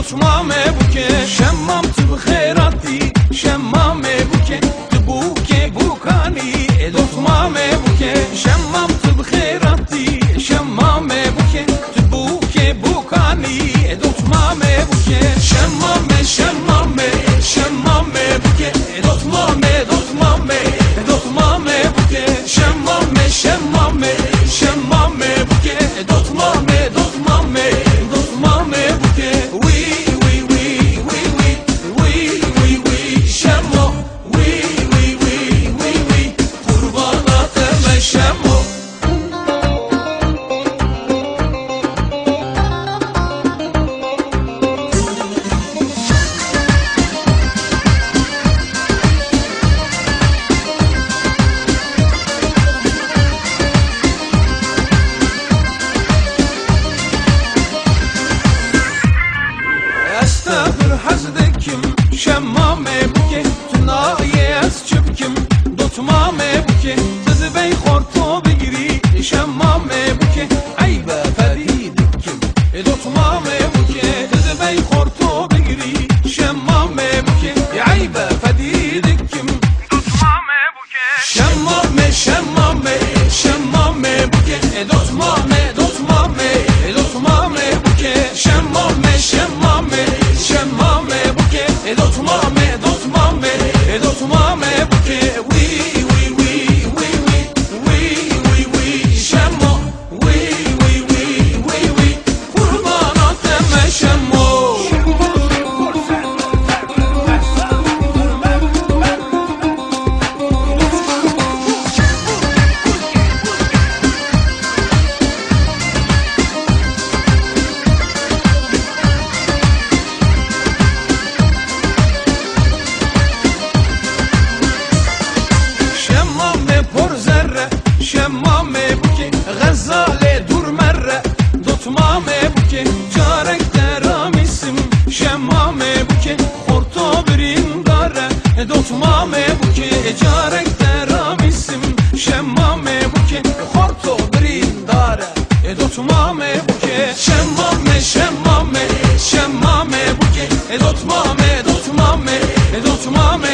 شمامه بوکه شمام تو خیراتی شمامه بوکه تو بوکه بوکانی لطمامه بوکه شمام تو خیراتی شمامه بوکه تو بوکه بوکانی لطمامه بوکه شمامه شمامه شمامه بوکه لطمامه لطمامه لطمامه بوکه شمامه شمامه شمامه بوکه لطمامه لطمامه لطمامه بوکه شمامه بوکه تو نایه از چبکم دوتمامه بوکه تزبی خورتو بگیری شمامه بوکه عیبه فریدکم دوتمامه بوکه تزبی خورتو بگیری شمامه بوکه عیبه فریدکم دوتمامه بوکه شمامه شمامه شمامه بوکه دوتمامه دوتمامه دوتمامه بوکه شمامه شمامه شمامه بوکه دوتمامه دوتمامه دوتمامه بوکه وی وی وی وی وی وی وی وی شمو وی وی وی وی وی قربانات شمو شمامه بوکه غزاله دور مره دوتمامه بوکه جارک درامیسم شمامه بوکه خورتو بریم داره دوتمامه بوکه جارک درامیسم شمامه بوکه خورتو بریم داره دوتمامه بوکه شمامه شمامه شمامه بوکه دوتمامه دوتمامه دوتمامه